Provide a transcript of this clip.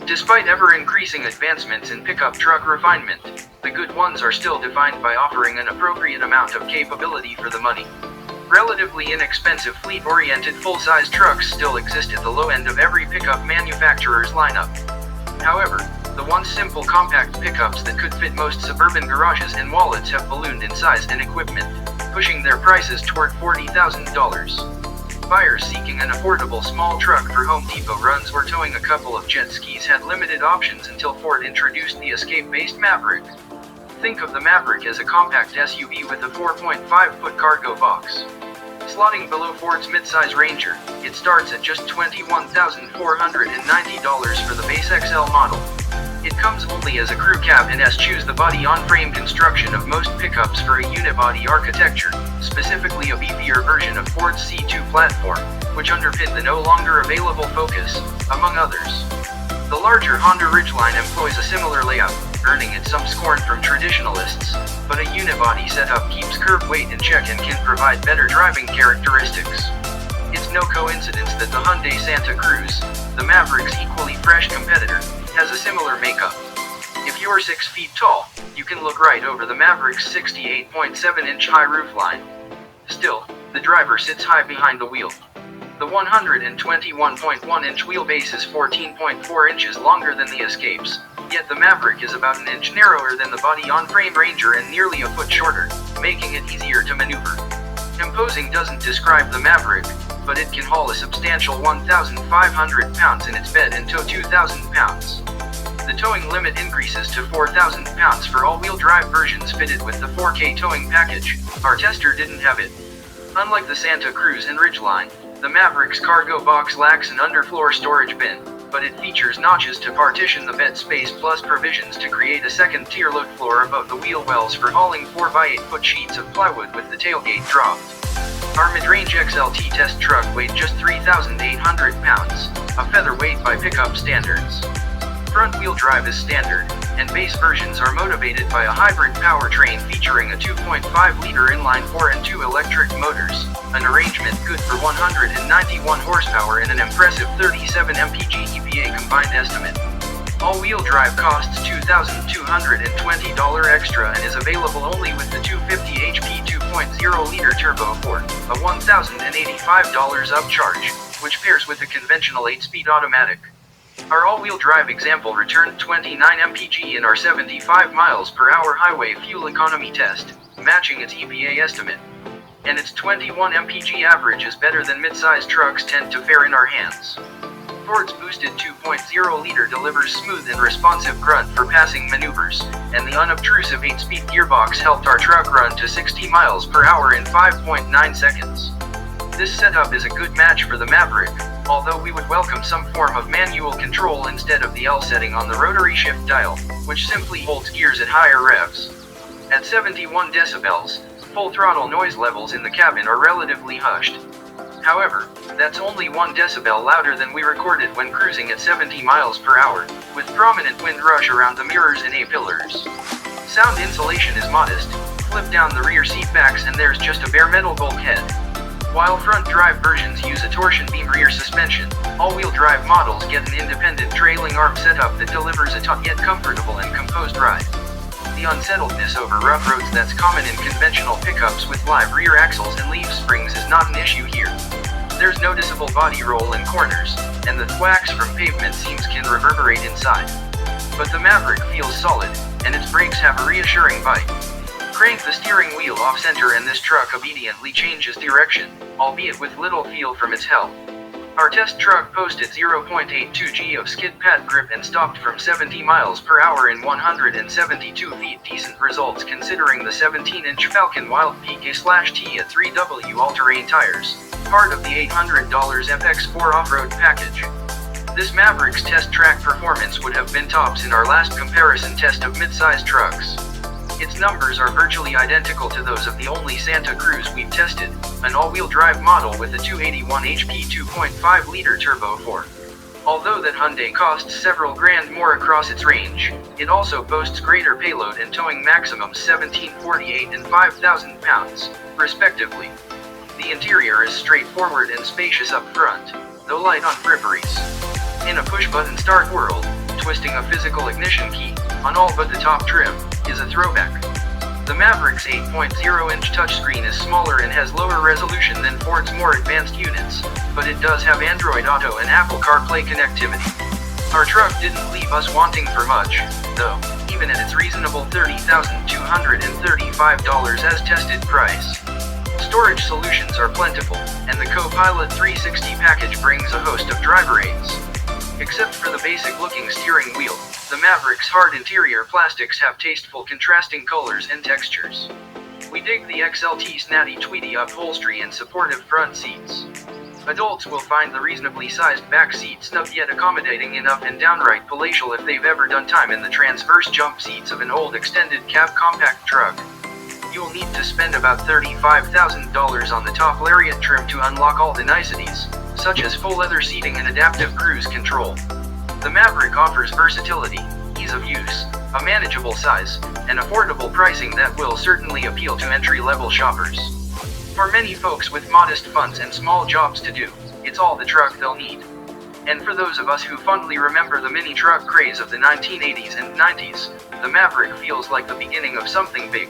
Despite ever-increasing advancements in pickup truck refinement, the good ones are still defined by offering an appropriate amount of capability for the money. Relatively inexpensive fleet-oriented full-size trucks still exist at the low end of every pickup manufacturer's lineup. However, the once simple compact pickups that could fit most suburban garages and wallets have ballooned in size and equipment, pushing their prices toward $40,000. Buyers seeking an affordable small truck for Home Depot runs or towing a couple of jet skis had limited options until Ford introduced the Escape-based Maverick. Think of the Maverick as a compact SUV with a 4.5-foot cargo box. Slotting below Ford's midsize Ranger, it starts at just $21,490 for the base XL model. It comes only as a crew cab and eschews the body-on-frame construction of most pickups for a unibody architecture, specifically a beefier version of Ford's C2 platform, which underpinned the no longer available Focus, among others. The larger Honda Ridgeline employs a similar layout, earning it some scorn from traditionalists, but a unibody setup keeps curb weight in check and can provide better driving characteristics. It's no coincidence that the Hyundai Santa Cruz, the Maverick's equally fresh competitor, has a similar makeup. If you're 6 feet tall, you can look right over the Maverick's 68.7-inch high roofline. Still, the driver sits high behind the wheel. The 121.1-inch wheelbase is 14.4 inches longer than the Escape's, yet the Maverick is about an inch narrower than the body-on-frame Ranger and nearly a foot shorter, making it easier to maneuver. Imposing doesn't describe the Maverick, but it can haul a substantial 1,500 pounds in its bed and tow 2,000 pounds. The towing limit increases to 4,000 pounds for all-wheel drive versions fitted with the 4K towing package. Our tester didn't have it. Unlike the Santa Cruz and Ridgeline, the Maverick's cargo box lacks an underfloor storage bin, but it features notches to partition the bed space plus provisions to create a second-tier load floor above the wheel wells for hauling 4x8-foot sheets of plywood with the tailgate dropped. Our mid-range XLT test truck weighed just 3,800 pounds, a featherweight by pickup standards. Front-wheel drive is standard, and base versions are motivated by a hybrid powertrain featuring a 2.5-liter inline 4 and 2 electric motors, an arrangement good for 191 horsepower and an impressive 37 mpg EPA combined estimate. All-wheel drive costs $2,220 extra and is available only with the 250 HP 2.0-liter turbo for a $1,085 upcharge, which pairs with a conventional 8-speed automatic. Our all-wheel drive example returned 29 mpg in our 75 miles per hour highway fuel economy test, matching its EPA estimate. And its 21 mpg average is better than mid-size trucks tend to fare in our hands. Ford's boosted 2.0-liter delivers smooth and responsive grunt for passing maneuvers, and the unobtrusive 8-speed gearbox helped our truck run to 60 miles per hour in 5.9 seconds. This setup is a good match for the Maverick, although we would welcome some form of manual control instead of the L setting on the rotary shift dial, which simply holds gears at higher revs. At 71 decibels, full throttle noise levels in the cabin are relatively hushed. However, that's only 1 decibel louder than we recorded when cruising at 70 miles per hour, with prominent wind rush around the mirrors and A-pillars. Sound insulation is modest, flip down the rear seat backs and there's just a bare metal bulkhead. While front drive versions use a torsion beam rear suspension, all-wheel drive models get an independent trailing arm setup that delivers a taut yet comfortable and composed ride. The unsettledness over rough roads that's common in conventional pickups with live rear axles and leaf springs is not an issue here. There's noticeable body roll in corners, and the thwacks from pavement seams can reverberate inside. But the Maverick feels solid, and its brakes have a reassuring bite. Crank the steering wheel off-center and this truck obediently changes direction, albeit with little feel from its help. Our test truck posted 0.82 g of skid pad grip and stopped from 70 miles per hour in 172 feet. Decent results considering the 17-inch Falcon Wild PK/T at 3W all-terrain tires, part of the $800 FX4 off-road package. This Maverick's test track performance would have been tops in our last comparison test of mid-size trucks. Its numbers are virtually identical to those of the only Santa Cruz we've tested, an all-wheel drive model with a 281 HP 2.5-liter turbo 4. Although that Hyundai costs several grand more across its range, it also boasts greater payload and towing maximums 1,748 and 5,000 pounds, respectively. The interior is straightforward and spacious up front, though light on fripperies. In a push-button start world, twisting a physical ignition key, on all but the top trim, is a throwback. The Maverick's 8.0-inch touchscreen is smaller and has lower resolution than Ford's more advanced units, but it does have Android Auto and Apple CarPlay connectivity. Our truck didn't leave us wanting for much, though, even at its reasonable $30,235 as tested price. Storage solutions are plentiful, and the Co-Pilot 360 package brings a host of driver aids. Except for the basic-looking steering wheel, the Maverick's hard interior plastics have tasteful contrasting colors and textures. We dig the XLT snazzy tweedy upholstery and supportive front seats. Adults will find the reasonably sized back seat snug yet accommodating enough and downright palatial if they've ever done time in the transverse jump seats of an old extended cab compact truck. You'll need to spend about $35,000 on the top lariat trim to unlock all the niceties, such as full leather seating and adaptive cruise control. The Maverick offers versatility, ease of use, a manageable size, and affordable pricing that will certainly appeal to entry-level shoppers. For many folks with modest funds and small jobs to do, it's all the truck they'll need. And for those of us who fondly remember the mini truck craze of the 1980s and 90s, the Maverick feels like the beginning of something big.